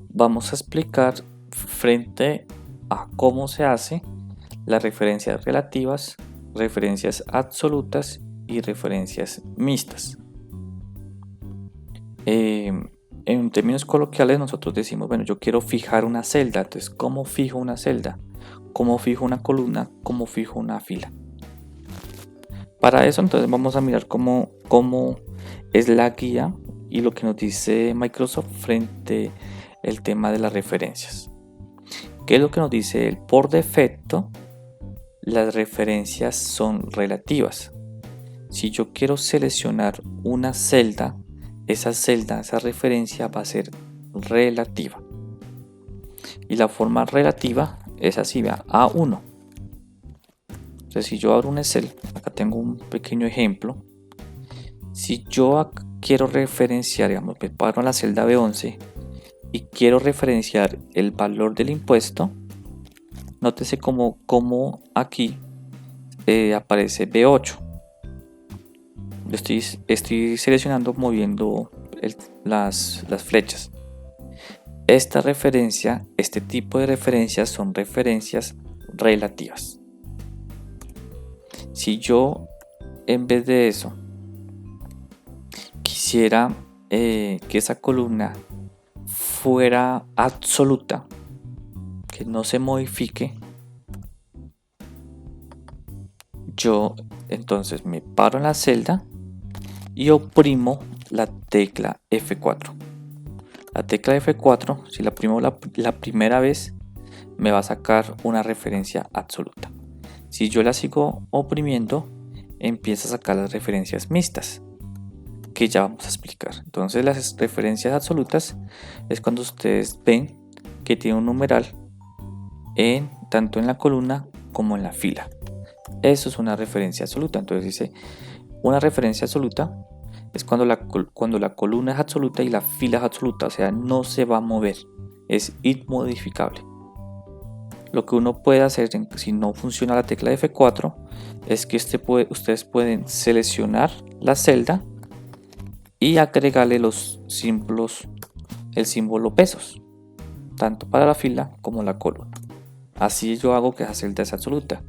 Vamos a explicar frente a cómo se hace las referencias relativas, referencias absolutas y referencias mixtas. En términos coloquiales nosotros decimos, bueno, yo quiero fijar una celda. Entonces, ¿cómo fijo una celda? ¿Cómo fijo una columna? ¿Cómo fijo una fila? Para eso entonces vamos a mirar cómo es la guía y lo que nos dice Microsoft frente al tema de las referencias. ¿Qué es lo que nos dice él? Por defecto, las referencias son relativas. Si yo quiero seleccionar una celda, esa referencia va a ser relativa. Y la forma relativa es así, vea, A1. Entonces, si yo abro un Excel, acá tengo un pequeño ejemplo. Si yo quiero referenciar, digamos, me paro en la celda B11 y quiero referenciar el valor del impuesto, nótese cómo aquí aparece B8. Estoy seleccionando moviendo las flechas. Esta referencia, este tipo de referencias son referencias relativas. Si yo en vez de eso quisiera que esa columna fuera absoluta, que no se modifique, yo entonces me paro en la celda y oprimo la tecla F4. La tecla F4, si la oprimo la primera vez, me va a sacar una referencia absoluta. Si yo la sigo oprimiendo, empieza a sacar las referencias mixtas, que ya vamos a explicar. Entonces las referencias absolutas es cuando ustedes ven que tiene un numeral tanto en la columna como en la fila. Eso es una referencia absoluta. Entonces dice, una referencia absoluta es cuando la columna es absoluta y la fila es absoluta, o sea, no se va a mover, es inmodificable. Lo que uno puede hacer si no funciona la tecla F4 es que ustedes pueden seleccionar la celda y agregarle los símbolos, el símbolo pesos, tanto para la fila como la columna. Así yo hago que esa celda sea absoluta.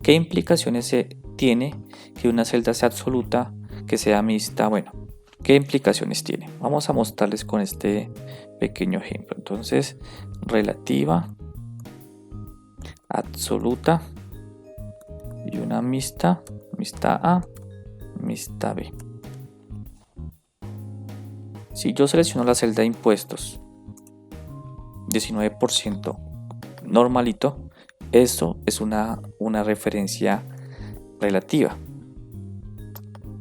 ¿Qué implicaciones tiene que una celda sea absoluta, que sea mixta? Bueno, ¿qué implicaciones tiene? Vamos a mostrarles con este pequeño ejemplo. Entonces, relativa, absoluta y una mixta, mixta A, mixta B. Si yo selecciono la celda de impuestos, 19% normalito, eso es una referencia relativa.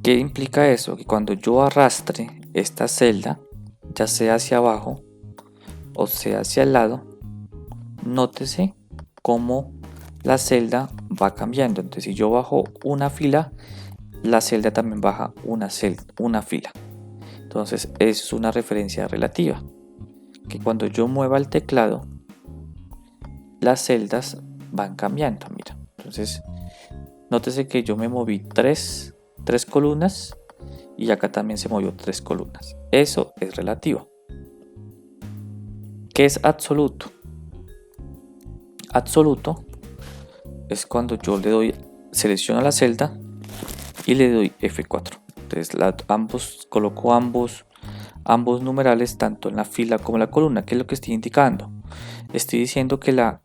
¿Qué implica eso? Que cuando yo arrastre esta celda, ya sea hacia abajo o sea hacia el lado, nótese cómo la celda va cambiando. Entonces, si yo bajo una fila, la celda también baja una fila. Entonces, es una referencia relativa. Que cuando yo mueva el teclado, las celdas van cambiando. Mira, entonces, nótese que yo me moví tres columnas y acá también se movió 3 columnas. Eso es relativo. ¿Qué es absoluto? Absoluto es cuando yo le doy, selecciono la celda y le doy F4. Entonces coloco ambos numerales tanto en la fila como en la columna. ¿Qué es lo que estoy indicando? Estoy diciendo que la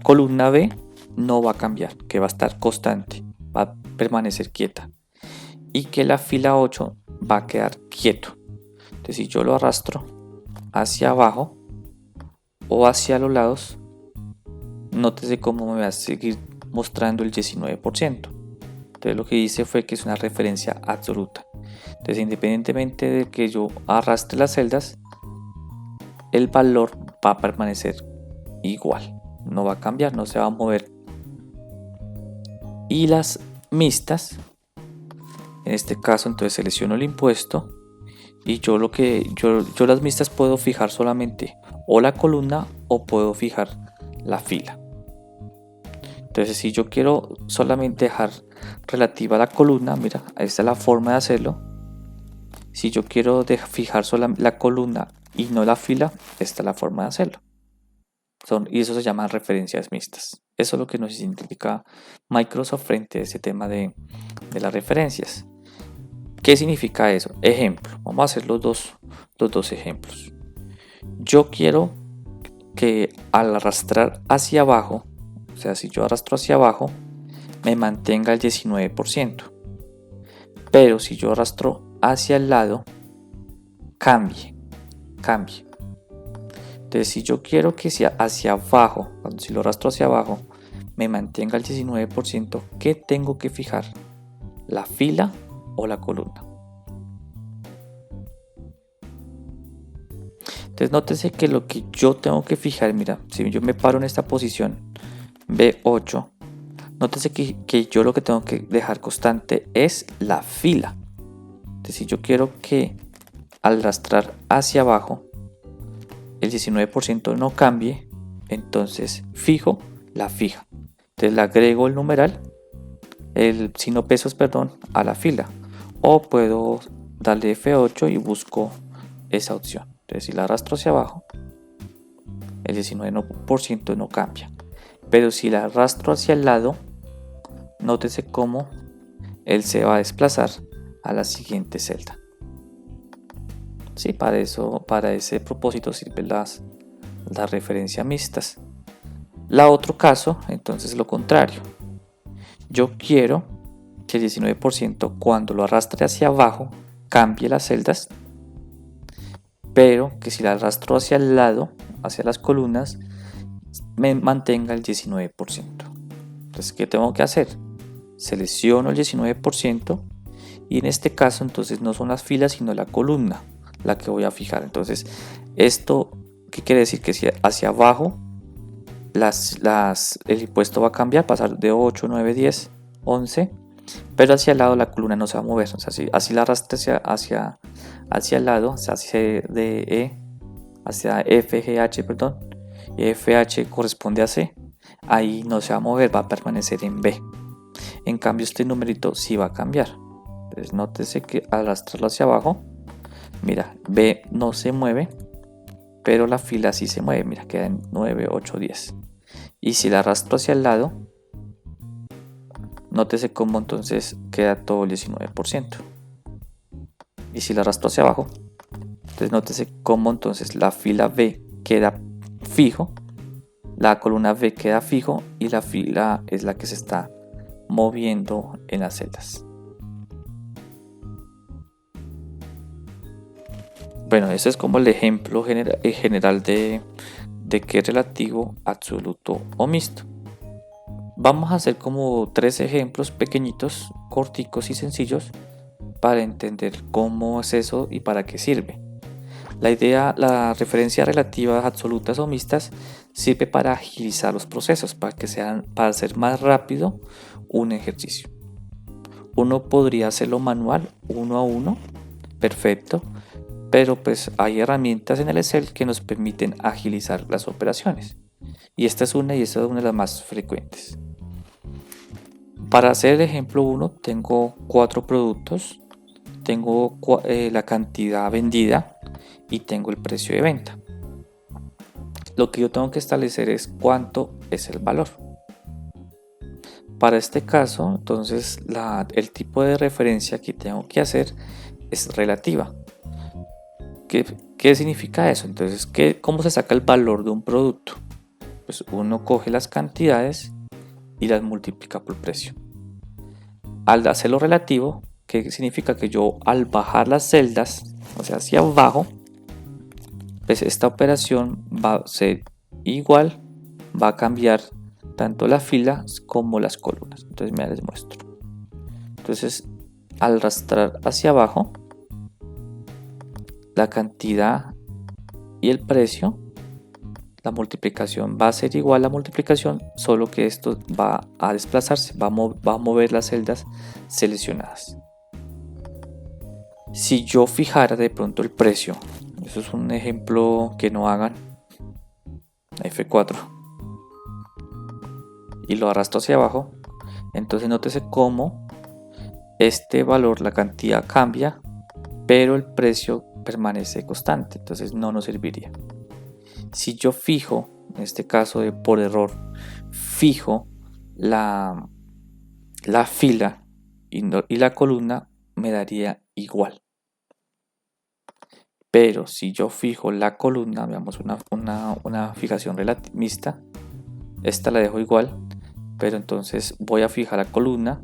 columna B no va a cambiar, que va a estar constante, va a permanecer quieta, y que la fila 8 va a quedar quieto. Entonces, si yo lo arrastro hacia abajo o hacia los lados, nótese cómo me va a seguir mostrando el 19%. Entonces, lo que hice fue que es una referencia absoluta. Entonces, independientemente de que yo arrastre las celdas, el valor va a permanecer igual, no va a cambiar, no se va a mover. Y las mixtas, en este caso, entonces selecciono el impuesto y yo las mixtas puedo fijar solamente o la columna o puedo fijar la fila. Entonces, si yo quiero solamente dejar relativa a la columna, mira, esta es la forma de hacerlo. Si yo quiero fijar solo la columna y no la fila, esta es la forma de hacerlo. Y eso se llama referencias mixtas. Eso es lo que nos identifica Microsoft frente a ese tema de las referencias. ¿Qué significa eso? Ejemplo, vamos a hacer los dos ejemplos. Yo quiero que al arrastrar hacia abajo, o sea, si yo arrastro hacia abajo, me mantenga el 19%. Pero si yo arrastro hacia el lado, cambie. Entonces, si yo quiero que sea hacia abajo, si lo arrastro hacia abajo, me mantenga el 19%, ¿qué tengo que fijar? ¿La fila o la columna? Entonces, nótese que lo que yo tengo que fijar, mira, si yo me paro en esta posición B8, nótese que yo lo que tengo que dejar constante es la fila. Entonces, si yo quiero que al arrastrar hacia abajo el 19% no cambie, entonces fijo la fija. Entonces le agrego el numeral, el signo pesos, perdón, a la fila. O puedo darle F8 y busco esa opción. Entonces si la arrastro hacia abajo, el 19% no cambia. Pero si la arrastro hacia el lado, nótese cómo él se va a desplazar a la siguiente celda. Sí, para ese propósito sirven las referencias mixtas. La otro caso, entonces lo contrario. Yo quiero que el 19% cuando lo arrastre hacia abajo cambie las celdas, pero que si la arrastro hacia el lado, hacia las columnas, me mantenga el 19%. Entonces, ¿qué tengo que hacer? Selecciono el 19% y en este caso entonces no son las filas sino la columna la que voy a fijar. Entonces, ¿esto qué quiere decir? Que si hacia abajo el impuesto va a cambiar, pasar de 8, 9, 10, 11, pero hacia el lado la columna no se va a mover. O sea, así la arrastre hacia el lado, o sea, hacia DE, hacia FGH, perdón, y FH corresponde a C, ahí no se va a mover, va a permanecer en B. En cambio, este numerito sí va a cambiar. Entonces, nótese que al arrastrarlo hacia abajo, mira, B no se mueve, pero la fila sí se mueve. Mira, queda en 9, 8, 10. Y si la arrastro hacia el lado, nótese cómo entonces queda todo el 19%. Y si la arrastro hacia abajo, entonces nótese cómo entonces la fila B queda fijo, la columna B queda fijo y la fila es la que se está moviendo en las celdas. Bueno, ese es como el ejemplo general de qué es relativo, absoluto o mixto. Vamos a hacer como 3 ejemplos pequeñitos, corticos y sencillos para entender cómo es eso y para qué sirve. La referencia relativas absolutas o mixtas sirve para agilizar los procesos, para hacer más rápido un ejercicio. Uno podría hacerlo manual, uno a uno, perfecto, pero pues hay herramientas en el Excel que nos permiten agilizar las operaciones. Y esta es una de las más frecuentes. Para hacer el ejemplo 1 tengo 4 productos, tengo la cantidad vendida y tengo el precio de venta. Lo que yo tengo que establecer es cuánto es el valor. Para este caso, entonces el tipo de referencia que tengo que hacer es relativa. ¿Qué significa eso? Entonces, ¿cómo se saca el valor de un producto? Pues uno coge las cantidades y las multiplica por precio. Al hacerlo relativo, ¿qué significa? Que yo al bajar las celdas, o sea, hacia abajo, pues esta operación va a ser igual, va a cambiar tanto las filas como las columnas. Entonces, les muestro. Entonces, al arrastrar hacia abajo, la cantidad y el precio, la multiplicación va a ser igual a la multiplicación, solo que esto va a desplazarse, va a mover las celdas seleccionadas. Si yo fijara de pronto el precio, eso es un ejemplo que no hagan, F4, y lo arrastro hacia abajo, entonces nótese cómo este valor, la cantidad cambia, pero el precio permanece constante, entonces no nos serviría. Si yo fijo, en este caso de por error, fijo la fila y la columna, me daría igual. Pero si yo fijo la columna, veamos una fijación relativista, esta la dejo igual, pero entonces voy a fijar la columna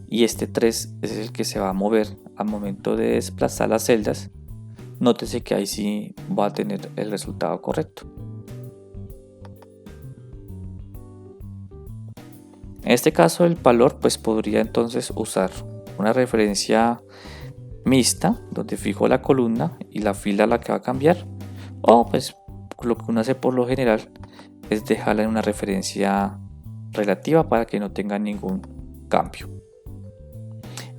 y este 3 es el que se va a mover al momento de desplazar las celdas. Nótese que ahí sí va a tener el resultado correcto. En este caso el valor, pues podría entonces usar una referencia mixta donde fijo la columna y la fila a la que va a cambiar, o pues lo que uno hace por lo general es dejarla en una referencia relativa para que no tenga ningún cambio.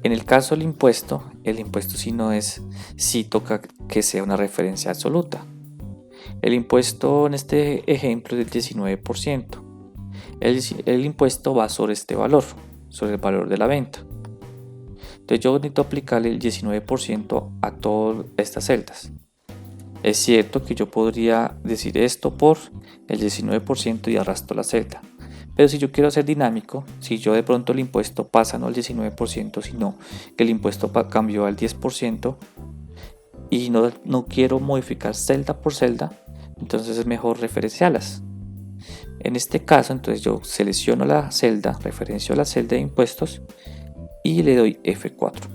En el caso del impuesto, el impuesto sí toca que sea una referencia absoluta. El impuesto en este ejemplo es del 19%. El impuesto va sobre este valor, sobre el valor de la venta. Entonces yo necesito aplicarle el 19% a todas estas celdas. Es cierto que yo podría decir esto por el 19% y arrastro la celda. Pero si yo quiero ser dinámico, si yo de pronto el impuesto pasa no al 19%, sino que el impuesto cambió al 10% y no quiero modificar celda por celda, entonces es mejor referenciarlas. En este caso, entonces yo selecciono la celda, referencio la celda de impuestos y le doy F4.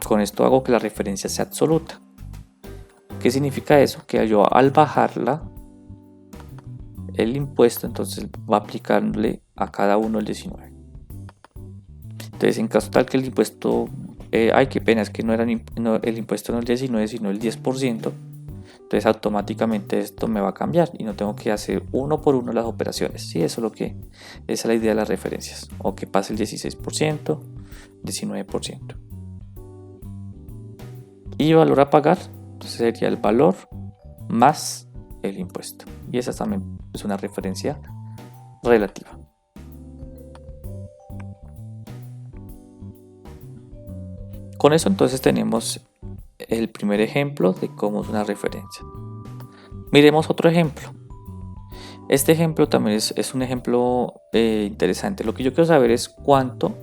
Con esto hago que la referencia sea absoluta. ¿Qué significa eso? Que yo al bajarla, el impuesto entonces va aplicándole a cada uno el 19. Entonces en caso tal que el impuesto, ay qué pena, es que el impuesto no es el 19 sino el 10%, entonces automáticamente esto me va a cambiar y no tengo que hacer uno por uno las operaciones. Sí, eso es esa es la idea de las referencias, o que pase el 16%, 19%. Y valor a pagar, entonces sería el valor más el impuesto, y esa también es una referencia relativa. Con eso entonces tenemos el primer ejemplo de cómo es una referencia. Miremos otro ejemplo. Este ejemplo también es un ejemplo interesante. Lo que yo quiero saber es cuánto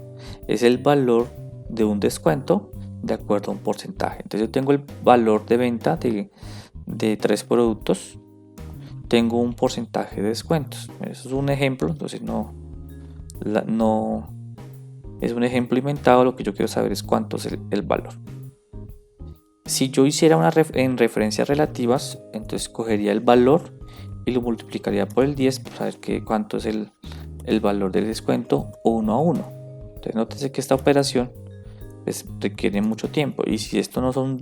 es el valor de un descuento de acuerdo a un porcentaje. Entonces yo tengo el valor de venta de 3 productos, tengo un porcentaje de descuentos. Eso es un ejemplo, entonces no es un ejemplo inventado. Lo que yo quiero saber es cuánto es el valor. Si yo hiciera en referencias relativas, entonces cogería el valor y lo multiplicaría por el 10 para saber cuánto es el valor del descuento 1 a 1. Entonces nótese que esta operación pues requiere mucho tiempo, y si esto no son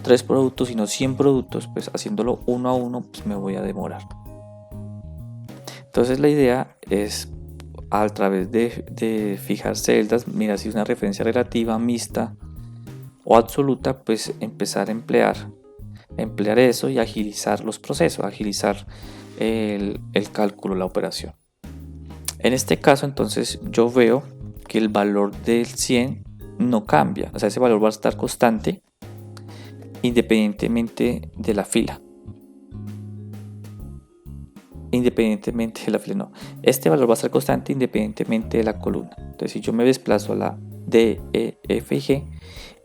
3 productos sino 100 productos, pues haciéndolo 1 a 1 pues me voy a demorar. Entonces la idea es a través de fijar celdas, mira, si es una referencia relativa, mixta o absoluta, pues empezar a emplear eso y agilizar los procesos, agilizar el cálculo, la operación. En este caso entonces yo veo que el valor del 100 no cambia, o sea, ese valor va a estar constante independientemente de la fila. Este valor va a estar constante independientemente de la columna. Entonces si yo me desplazo a la D, E, F y G,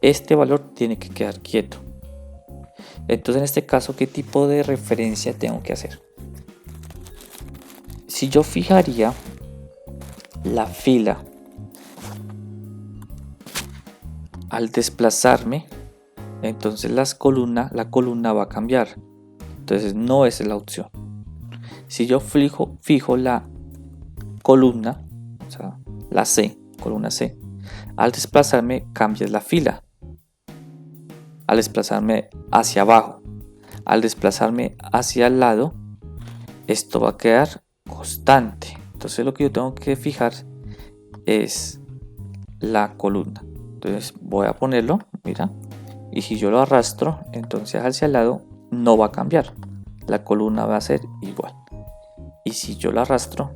este valor tiene que quedar quieto. Entonces en este caso, ¿qué tipo de referencia tengo que hacer? Si yo fijaría la fila al desplazarme, entonces la columna va a cambiar. Entonces no es la opción. Si yo fijo la columna, o sea, la C, columna C, al desplazarme cambia la fila. Al desplazarme hacia abajo, al desplazarme hacia el lado, esto va a quedar constante. Entonces lo que yo tengo que fijar es la columna. Entonces voy a ponerlo, mira, y si yo lo arrastro, entonces hacia el lado no va a cambiar. La columna va a ser igual. Y si yo lo arrastro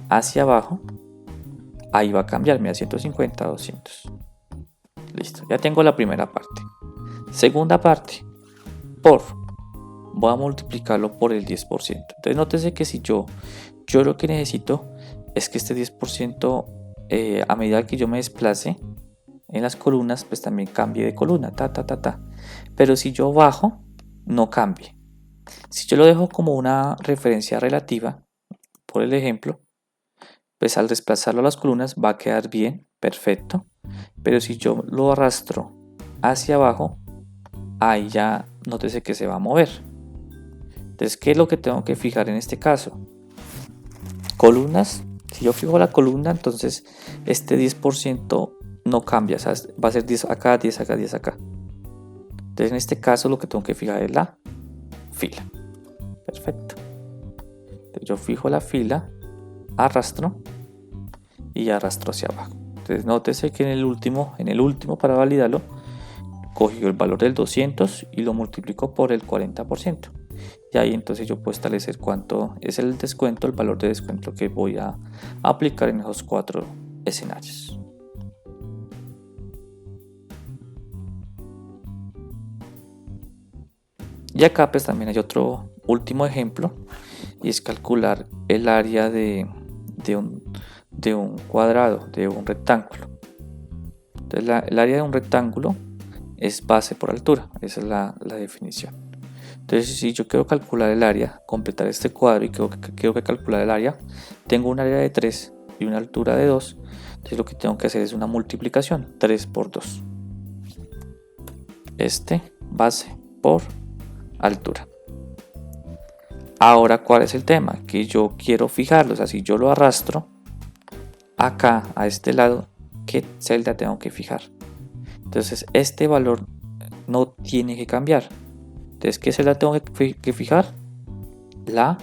hacia abajo, ahí va a cambiar, mira, 150 a 200. Listo, ya tengo la primera parte. Segunda parte, voy a multiplicarlo por el 10%. Entonces nótese que si yo lo que necesito es que este 10% a medida que yo me desplace en las columnas, pues también cambie de columna, Pero si yo bajo, no cambie. Si yo lo dejo como una referencia relativa, por el ejemplo, pues al desplazarlo a las columnas va a quedar bien, perfecto. Pero si yo lo arrastro hacia abajo, ahí ya nótese que se va a mover. Entonces, ¿qué es lo que tengo que fijar en este caso? Columnas. Si yo fijo la columna, entonces este 10% no cambia, ¿sabes? Va a ser 10 acá, 10 acá, 10 acá. Entonces en este caso lo que tengo que fijar es la fila. Perfecto. Entonces, yo fijo la fila, arrastro y arrastro hacia abajo. Entonces nótese que en el último para validarlo, cogió el valor del 200 y lo multiplicó por el 40%. Y ahí entonces yo puedo establecer cuánto es el descuento, el valor de descuento que voy a aplicar en esos 4 escenarios. Y acá pues también hay otro último ejemplo, y es calcular el área de un cuadrado, de un rectángulo. Entonces el área de un rectángulo es base por altura, esa es la definición. Entonces si yo quiero calcular el área, completar este cuadro y quiero que calcular el área, tengo un área de 3 y una altura de 2, entonces lo que tengo que hacer es una multiplicación, 3 por 2. Base por altura. Ahora, ¿cuál es el tema? Que yo quiero fijarlo, o sea, si yo lo arrastro acá, a este lado, ¿qué celda tengo que fijar? Entonces, este valor no tiene que cambiar. Entonces, ¿qué celda tengo que fijar? La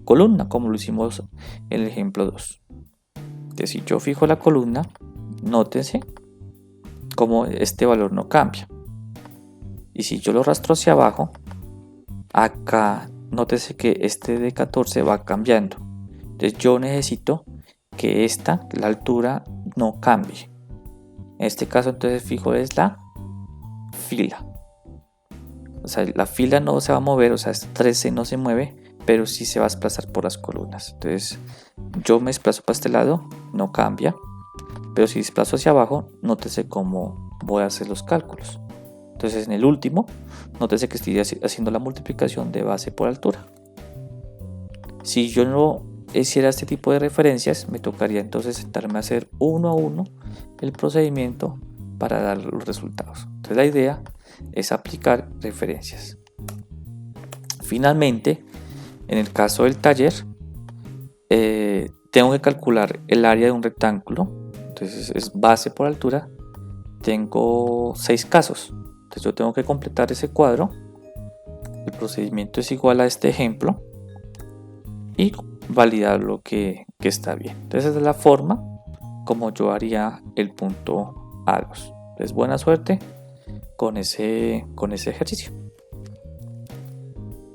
columna, como lo hicimos en el ejemplo 2. Entonces, si yo fijo la columna, nótense cómo este valor no cambia. Y si yo lo arrastro hacia abajo, acá nótese que este de 14 va cambiando. Entonces yo necesito que la altura no cambie. En este caso entonces fijo es la fila. O sea, la fila no se va a mover, o sea, este 13 no se mueve, pero sí se va a desplazar por las columnas. Entonces yo me desplazo para este lado, no cambia. Pero si desplazo hacia abajo, nótese cómo voy a hacer los cálculos. Entonces en el último, nótese que estoy haciendo la multiplicación de base por altura. Si yo no hiciera este tipo de referencias, me tocaría entonces sentarme a hacer uno a uno el procedimiento para dar los resultados. Entonces la idea es aplicar referencias. Finalmente, en el caso del taller, tengo que calcular el área de un rectángulo. Entonces es base por altura. Tengo 6 casos. Entonces yo tengo que completar ese cuadro. El procedimiento es igual a este ejemplo y validar lo que está bien. Entonces esa es la forma como yo haría el punto A2. Entonces buena suerte con ese ejercicio.